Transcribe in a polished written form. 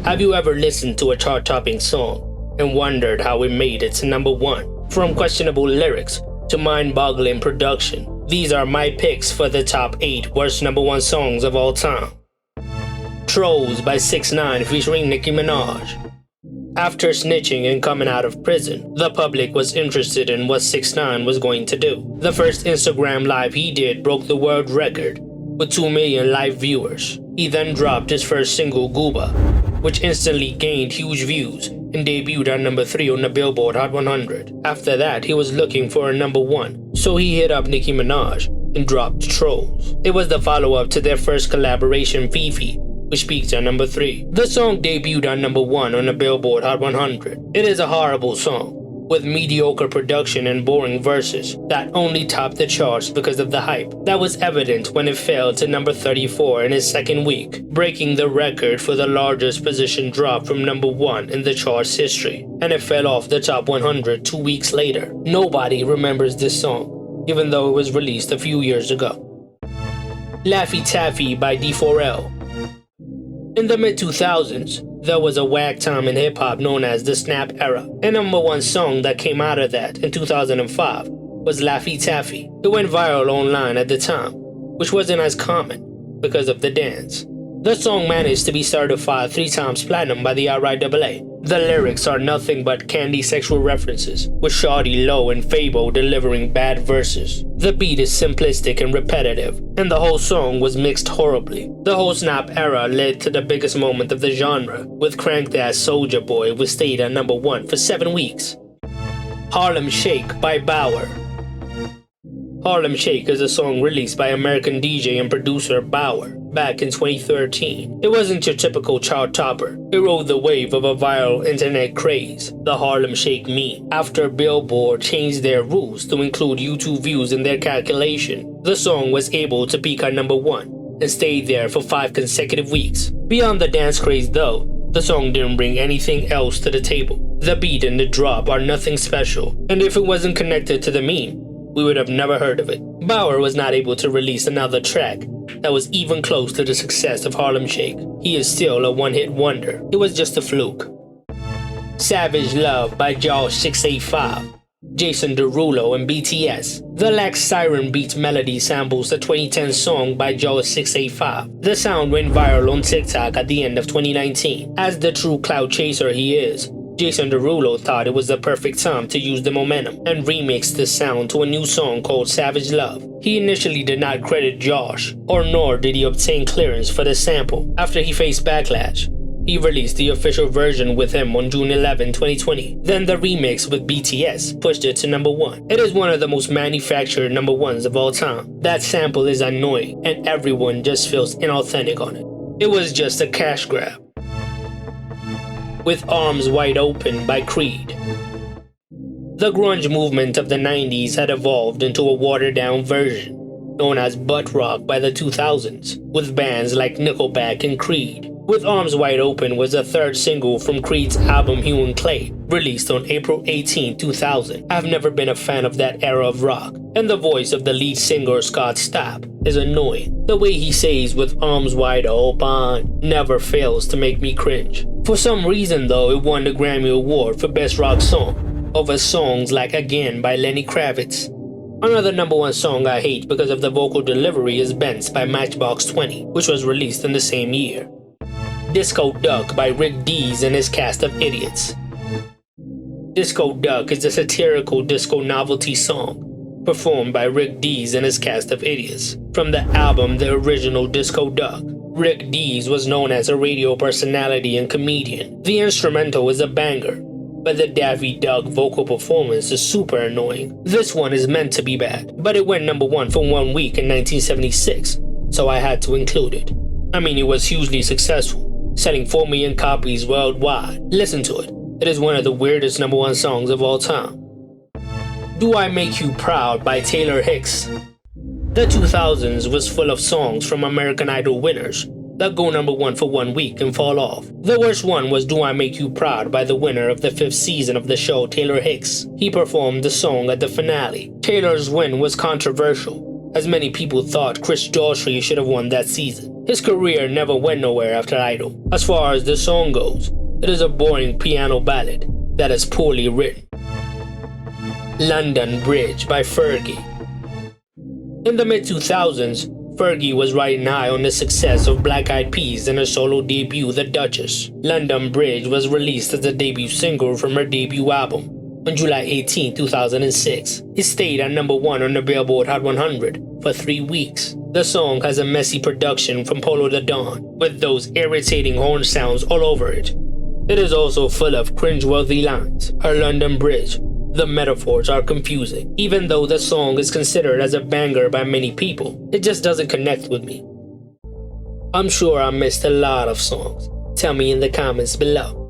Have you ever listened to a chart-topping song and wondered how it made it to number one? From questionable lyrics to mind-boggling production, these are my picks for the top 8 worst number one songs of all time. Trolls by 6ix9ine featuring Nicki Minaj. After snitching and coming out of prison, the public was interested in what 6ix9ine was going to do. The first Instagram live he did broke the world record with 2 million live viewers. He then dropped his first single, Gooba, which instantly gained huge views and debuted at number 3 on the Billboard Hot 100. After that, he was looking for a number 1, so he hit up Nicki Minaj and dropped Trolls. It was the follow-up to their first collaboration, Fifi, which peaked at number 3. The song debuted at number 1 on the Billboard Hot 100. It is a horrible song, with mediocre production and boring verses that only topped the charts because of the hype. That was evident when it fell to number 34 in its second week, breaking the record for the largest position drop from number 1 in the chart's history, and it fell off the top 100 2 weeks later. Nobody remembers this song, even though it was released a few years ago. Laffy Taffy by D4L. In the mid-2000s, there was a whack time in hip-hop known as the Snap Era. A number one song that came out of that in 2005 was Laffy Taffy. It went viral online at the time, which wasn't as common because of the dance. The song managed to be certified 3 times platinum by the RIAA. The lyrics are nothing but candy sexual references, with Shawty Low and Fabo delivering bad verses. The beat is simplistic and repetitive, and the whole song was mixed horribly. The whole Snap Era led to the biggest moment of the genre, with Cranked Ass Soulja Boy, which stayed at number 1 for 7 weeks. Harlem Shake by Bauer. Harlem Shake is a song released by American DJ and producer Bauer back in 2013. It wasn't your typical chart topper. It rode the wave of a viral internet craze, the Harlem Shake meme. After Billboard changed their rules to include YouTube views in their calculation, the song was able to peak at number 1 and stayed there for 5 consecutive weeks. Beyond the dance craze though, the song didn't bring anything else to the table. The beat and the drop are nothing special, and if it wasn't connected to the meme, we would have never heard of it. Bauer was not able to release another track that was even close to the success of Harlem Shake. He is still a one-hit wonder. It was just a fluke. Savage Love by Josh 685, Jason Derulo and BTS. The Lax Siren Beats melody samples the 2010 song by Josh 685. The sound went viral on TikTok at the end of 2019. As the true cloud chaser he is, Jason Derulo thought it was the perfect time to use the momentum and remix the sound to a new song called Savage Love. He initially did not credit Josh, or nor did he obtain clearance for the sample. After he faced backlash, he released the official version with him on June 11, 2020. Then the remix with BTS pushed it to number 1. It is one of the most manufactured number 1s of all time. That sample is annoying and everyone just feels inauthentic on it. It was just a cash grab. With Arms Wide Open by Creed. The grunge movement of the 90s had evolved into a watered-down version, known as butt rock by the 2000s, with bands like Nickelback and Creed. With Arms Wide Open was the 3rd single from Creed's album Human Clay, released on April 18, 2000. I've never been a fan of that era of rock, and the voice of the lead singer Scott Stapp is annoying. The way he says with arms wide open never fails to make me cringe. For some reason though, it won the Grammy Award for Best Rock Song over songs like Again by Lenny Kravitz. Another number 1 song I hate because of the vocal delivery is Benz by Matchbox 20, which was released in the same year. Disco Duck by Rick Dees and his cast of idiots. Disco Duck is a satirical disco novelty song performed by Rick Dees and his cast of idiots. From the album The Original Disco Duck, Rick Dees was known as a radio personality and comedian. The instrumental is a banger, but the Daffy Duck vocal performance is super annoying. This one is meant to be bad, but it went number 1 for 1 week in 1976, so I had to include it. I mean, it was hugely successful, selling 4 million copies worldwide. Listen to it. It is one of the weirdest number 1 songs of all time. Do I Make You Proud by Taylor Hicks. The 2000s was full of songs from American Idol winners that go number 1 for 1 week and fall off. The worst one was Do I Make You Proud by the winner of the 5th season of the show, Taylor Hicks. He performed the song at the finale. Taylor's win was controversial, as many people thought Chris Daughtry should have won that season. His career never went nowhere after Idol. As far as the song goes, it is a boring piano ballad that is poorly written. London Bridge by Fergie. In the mid-2000s, Fergie was riding high on the success of Black Eyed Peas and her solo debut, The Duchess. London Bridge was released as the debut single from her debut album on July 18, 2006. It stayed at number 1 on the Billboard Hot 100 for 3 weeks. The song has a messy production from Polo the Don, with those irritating horn sounds all over it. It is also full of cringeworthy lines. Her London Bridge, the metaphors are confusing. Even though the song is considered as a banger by many people, it just doesn't connect with me. I'm sure I missed a lot of songs. Tell me in the comments below.